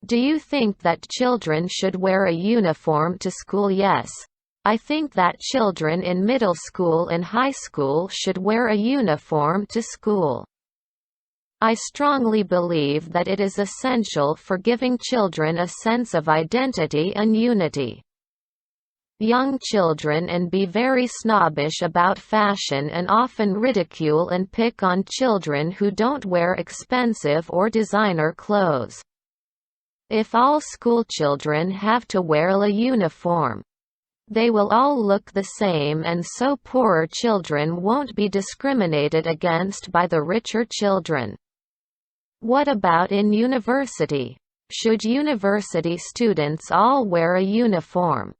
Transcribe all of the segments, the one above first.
Do you think that children should wear a uniform to school? Yes. I think that children in middle school and high school should wear a uniform to school. I strongly believe that it is essential for giving children a sense of identity and unity. Young children and be very snobbish about fashion and often ridicule and pick on children who don't wear expensive or designer clothes. If all schoolchildren have to wear a uniform, they will all look the same, and so poorer children won't be discriminated against by the richer children. What about in university? Should university students all wear a uniform?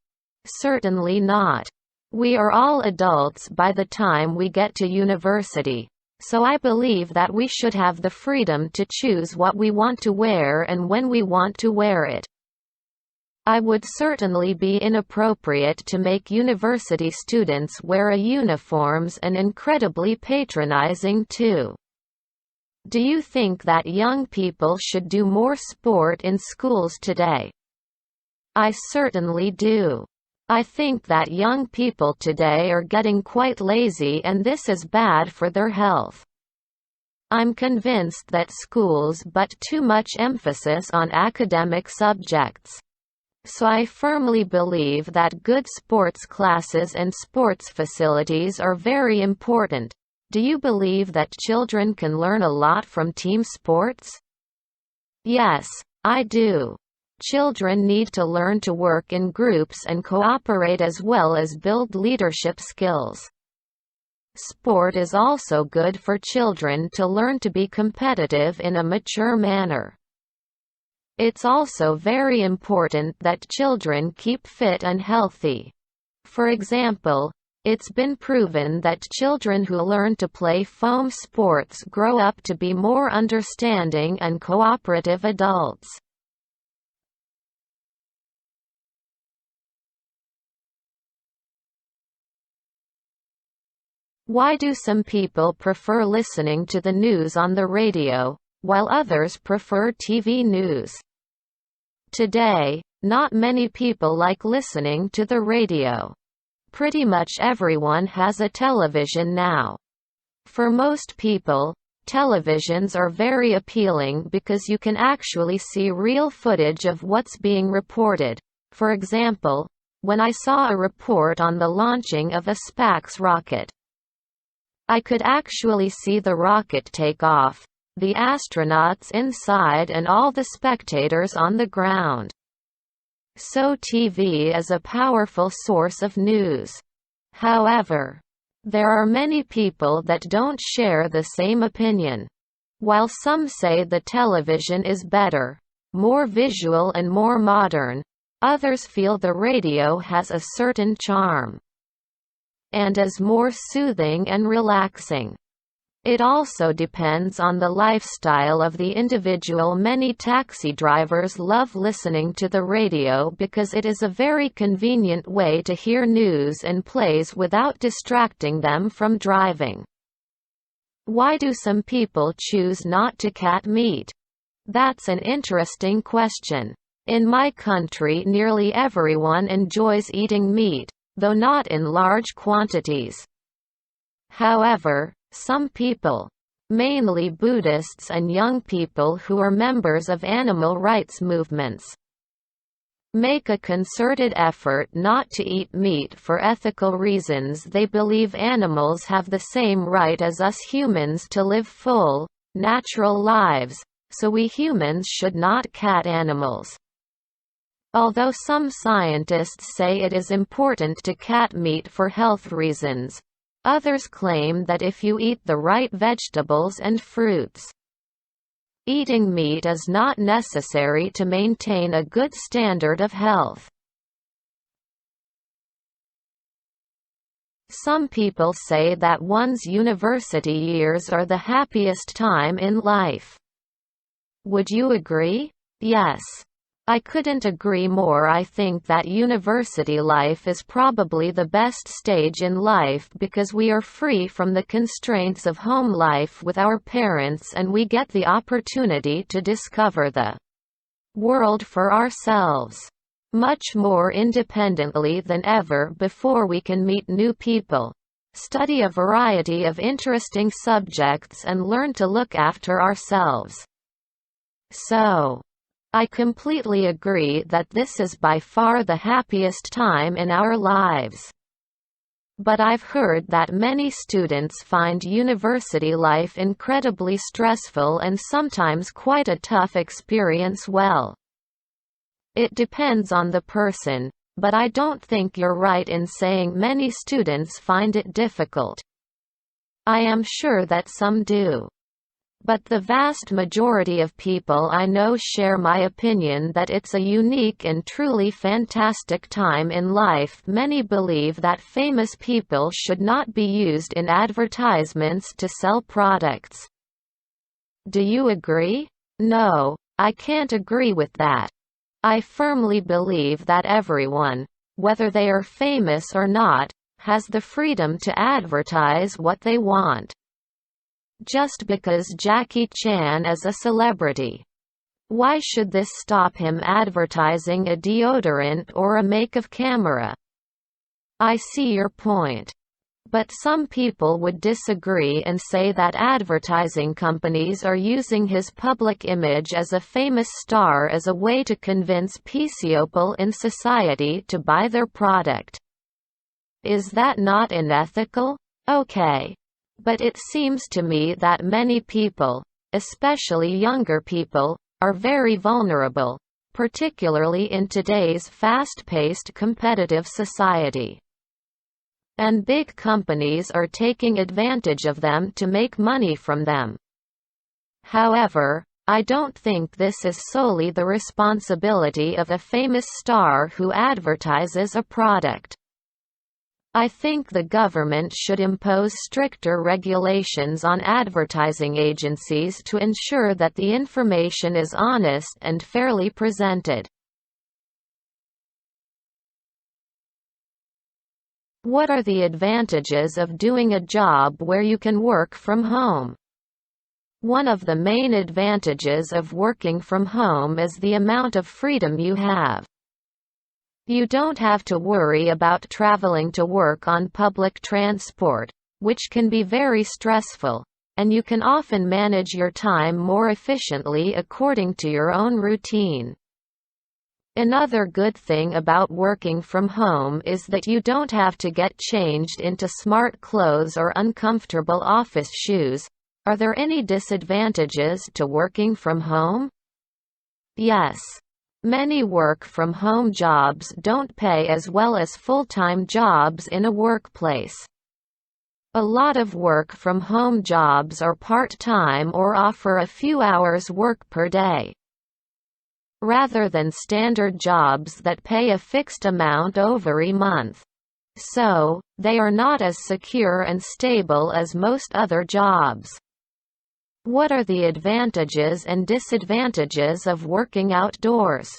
Certainly not. We are all adults by the time we get to university, so I believe that we should have the freedom to choose what we want to wear and when we want to wear it. I would certainly be inappropriate to make university students wear a uniforms, and incredibly patronizing too. Do you think that young people should do more sport in schools today? I certainly do. I think that young people today are getting quite lazy, and this is bad for their health. I'm convinced that schools put too much emphasis on academic subjects. So I firmly believe that good sports classes and sports facilities are very important. Do you believe that children can learn a lot from team sports? Yes, I do. Children need to learn to work in groups and cooperate, as well as build leadership skills. Sport is also good for children to learn to be competitive in a mature manner. It's also very important that children keep fit and healthy. For example, it's been proven that children who learn to play foam sports grow up to be more understanding and cooperative adults. Why do some people prefer listening to the news on the radio, while others prefer TV news? Today, not many people like listening to the radio. Pretty much everyone has a television now. For most people, televisions are very appealing because you can actually see real footage of what's being reported. For example, when I saw a report on the launching of a SpaceX rocket, I could actually see the rocket take off, the astronauts inside, and all the spectators on the ground. So TV is a powerful source of news. However, there are many people that don't share the same opinion. While some say the television is better, more visual and more modern, others feel the radio has a certain charm and is more soothing and relaxing. It also depends on the lifestyle of the individual. Many taxi drivers love listening to the radio because it is a very convenient way to hear news and plays without distracting them from driving. Why do some people choose not to cat meat? That's an interesting question. In my country, nearly everyone enjoys eating meat, though not in large quantities. However, some people, mainly Buddhists and young people who are members of animal rights movements, make a concerted effort not to eat meat for ethical reasons. They believe animals have the same right as us humans to live full, natural lives, so we humans should not cat animals. Although some scientists say it is important to cat meat for health reasons, others claim that if you eat the right vegetables and fruits, eating meat is not necessary to maintain a good standard of health. Some people say that one's university years are the happiest time in life. Would you agree? Yes. I couldn't agree more. I think that university life is probably the best stage in life because we are free from the constraints of home life with our parents, and we get the opportunity to discover the world for ourselves. Much more independently than ever before. We can meet new people, study a variety of interesting subjects, and learn to look after ourselves. So, I completely agree that this is by far the happiest time in our lives. But I've heard that many students find university life incredibly stressful and sometimes quite a tough experience. Well, it depends on the person, but I don't think you're right in saying many students find it difficult. I am sure that some do. But the vast majority of people I know share my opinion that it's a unique and truly fantastic time in life. Many believe that famous people should not be used in advertisements to sell products. Do you agree? No, I can't agree with that. I firmly believe that everyone, whether they are famous or not, has the freedom to advertise what they want. Just because Jackie Chan is a celebrity, why should this stop him advertising a deodorant or a makeup camera? I see your point. But some people would disagree and say that advertising companies are using his public image as a famous star as a way to convince people in society to buy their product. Is that not unethical? Okay. But it seems to me that many people, especially younger people, are very vulnerable, particularly in today's fast-paced competitive society. And big companies are taking advantage of them to make money from them. However, I don't think this is solely the responsibility of a famous star who advertises a product. I think the government should impose stricter regulations on advertising agencies to ensure that the information is honest and fairly presented. What are the advantages of doing a job where you can work from home? One of the main advantages of working from home is the amount of freedom you have. You don't have to worry about traveling to work on public transport, which can be very stressful, and you can often manage your time more efficiently according to your own routine. Another good thing about working from home is that you don't have to get changed into smart clothes or uncomfortable office shoes. Are there any disadvantages to working from home? Yes. Many work-from-home jobs don't pay as well as full-time jobs in a workplace. A lot of work-from-home jobs are part-time or offer a few hours work per day, rather than standard jobs that pay a fixed amount every month. So, they are not as secure and stable as most other jobs. What are the advantages and disadvantages of working outdoors?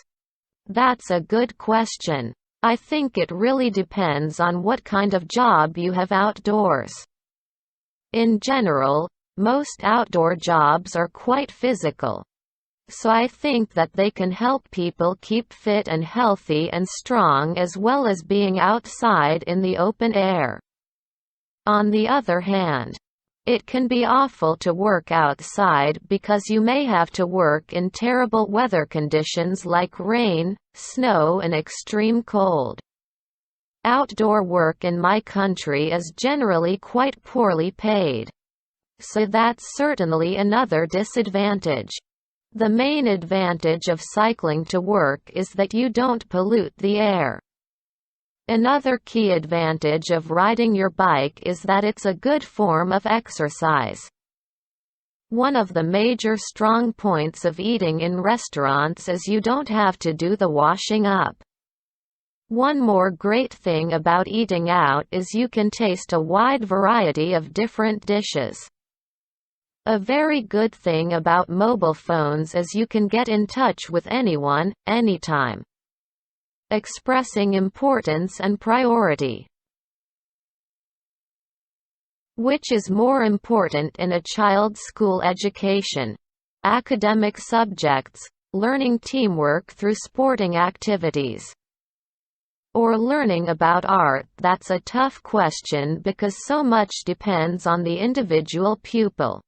That's a good question. I think it really depends on what kind of job you have outdoors. In general, most outdoor jobs are quite physical. So I think that they can help people keep fit and healthy and strong as well as being outside in the open air. On the other hand, it can be awful to work outside because you may have to work in terrible weather conditions like rain, snow and extreme cold. Outdoor work in my country is generally quite poorly paid. So that's certainly another disadvantage. The main advantage of cycling to work is that you don't pollute the air. Another key advantage of riding your bike is that it's a good form of exercise. One of the major strong points of eating in restaurants is you don't have to do the washing up. One more great thing about eating out is you can taste a wide variety of different dishes. A very good thing about mobile phones is you can get in touch with anyone, anytime, expressing importance and priority. Which is more important in a child's school education? Academic subjects, learning teamwork through sporting activities. Or learning about art? That's a tough question because so much depends on the individual pupil.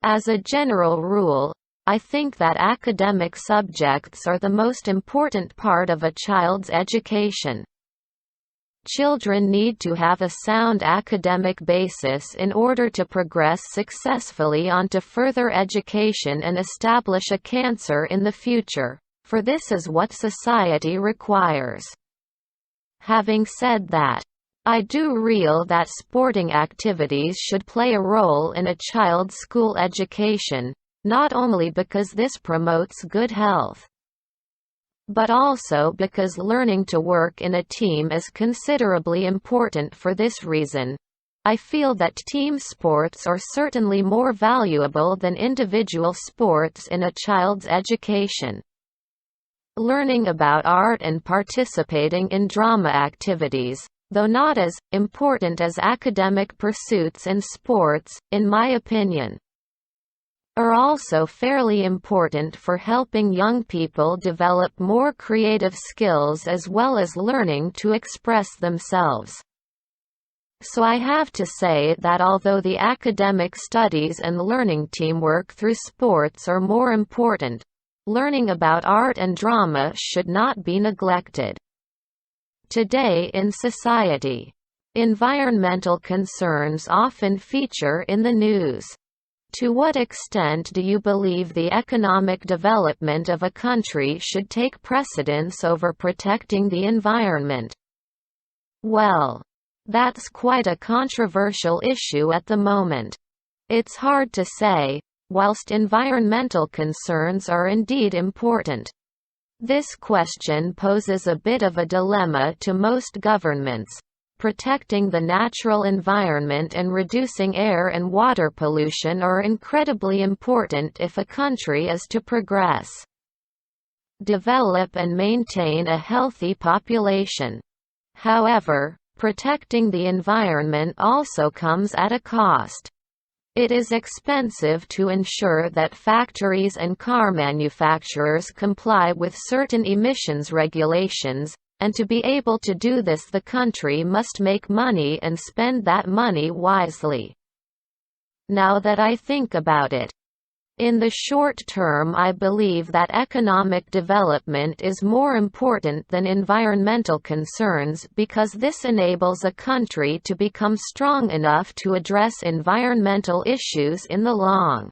As a general rule, I think that academic subjects are the most important part of a child's education. Children need to have a sound academic basis in order to progress successfully onto further education and establish a career in the future, for this is what society requires. Having said that, I do realize that sporting activities should play a role in a child's school education, not only because this promotes good health, but also because learning to work in a team is considerably important for this reason. I feel that team sports are certainly more valuable than individual sports in a child's education. Learning about art and participating in drama activities, though not as important as academic pursuits in sports, in my opinion, are also fairly important for helping young people develop more creative skills as well as learning to express themselves. So I have to say that although the academic studies and learning teamwork through sports are more important, learning about art and drama should not be neglected. Today in society, environmental concerns often feature in the news. To what extent do you believe the economic development of a country should take precedence over protecting the environment? Well, that's quite a controversial issue at the moment. It's hard to say. Whilst environmental concerns are indeed important, this question poses a bit of a dilemma to most governments. Protecting the natural environment and reducing air and water pollution are incredibly important if a country is to progress, develop and maintain a healthy population. However, protecting the environment also comes at a cost. It is expensive to ensure that factories and car manufacturers comply with certain emissions regulations, and to be able to do this the country must make money and spend that money wisely. Now that I think about it, in the short term I believe that economic development is more important than environmental concerns because this enables a country to become strong enough to address environmental issues in the long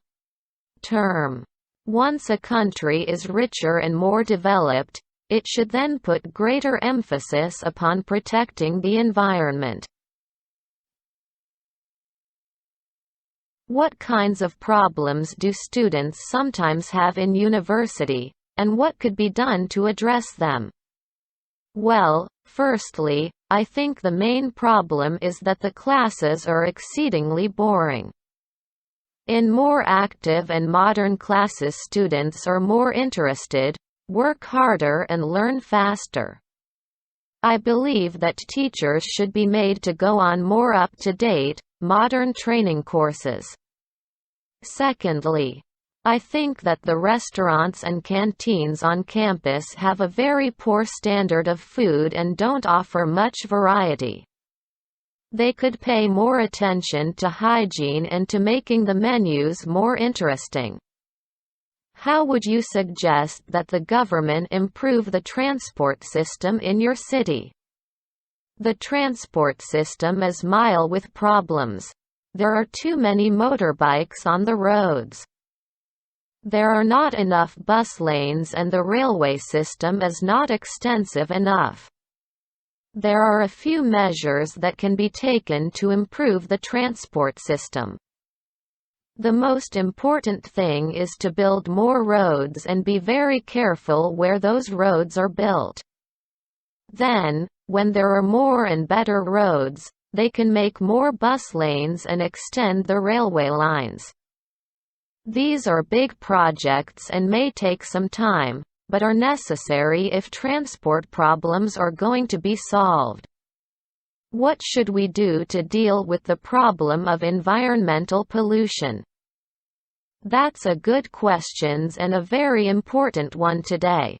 term. Once a country is richer and more developed, it should then put greater emphasis upon protecting the environment. What kinds of problems do students sometimes have in university, and what could be done to address them? Well, firstly, I think the main problem is that the classes are exceedingly boring. In more active and modern classes, students are more interested, work harder and learn faster. I believe that teachers should be made to go on more up-to-date, modern training courses. Secondly, I think that the restaurants and canteens on campus have a very poor standard of food and don't offer much variety. They could pay more attention to hygiene and to making the menus more interesting. How would you suggest that the government improve the transport system in your city? The transport system is mired with problems. There are too many motorbikes on the roads. There are not enough bus lanes and the railway system is not extensive enough. There are a few measures that can be taken to improve the transport system. The most important thing is to build more roads and be very careful where those roads are built. Then, when there are more and better roads, they can make more bus lanes and extend the railway lines. These are big projects and may take some time, but are necessary if transport problems are going to be solved. What should we do to deal with the problem of environmental pollution? That's a good question and a very important one today.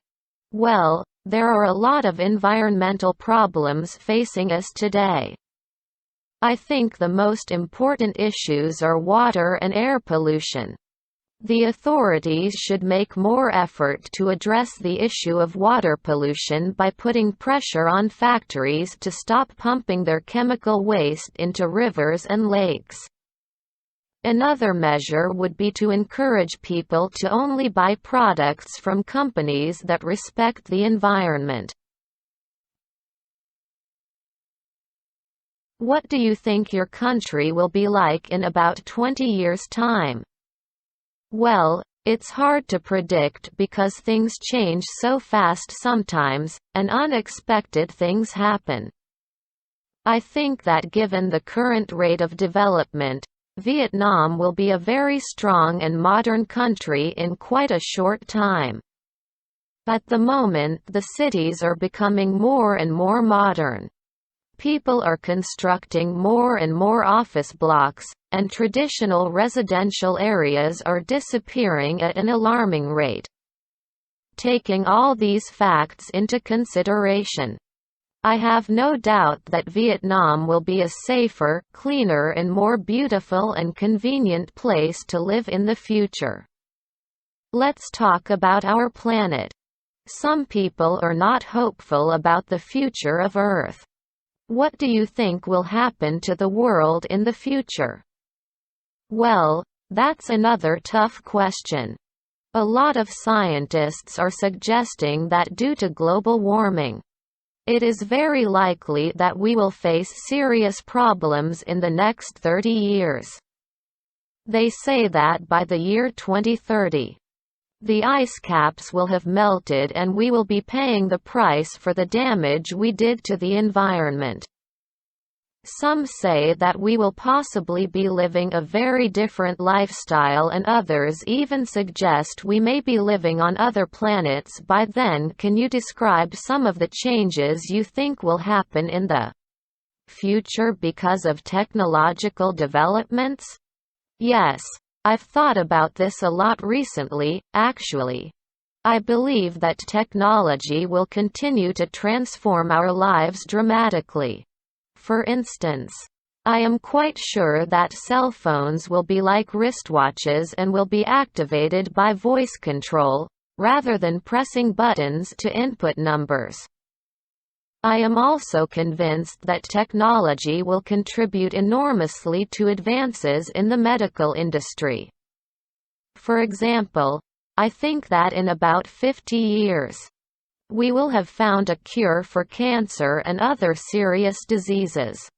Well, there are a lot of environmental problems facing us today. I think the most important issues are water and air pollution. The authorities should make more effort to address the issue of water pollution by putting pressure on factories to stop pumping their chemical waste into rivers and lakes. Another measure would be to encourage people to only buy products from companies that respect the environment. What do you think your country will be like in about 20 years' time? Well, it's hard to predict because things change so fast sometimes, and unexpected things happen. I think that given the current rate of development, Vietnam will be a very strong and modern country in quite a short time. At the moment, the cities are becoming more and more modern. People are constructing more and more office blocks, and traditional residential areas are disappearing at an alarming rate. Taking all these facts into consideration, I have no doubt that Vietnam will be a safer, cleaner and more beautiful and convenient place to live in the future. Let's talk about our planet. Some people are not hopeful about the future of Earth. What do you think will happen to the world in the future? Well, that's another tough question. A lot of scientists are suggesting that due to global warming, it is very likely that we will face serious problems in the next 30 years. They say that by the year 2030, the ice caps will have melted and we will be paying the price for the damage we did to the environment. Some say that we will possibly be living a very different lifestyle, and others even suggest we may be living on other planets by then. Can you describe some of the changes you think will happen in the future because of technological developments? Yes, I've thought about this a lot recently, actually. I believe that technology will continue to transform our lives dramatically. For instance, I am quite sure that cell phones will be like wristwatches and will be activated by voice control, rather than pressing buttons to input numbers. I am also convinced that technology will contribute enormously to advances in the medical industry. For example, I think that in about 50 years, we will have found a cure for cancer and other serious diseases.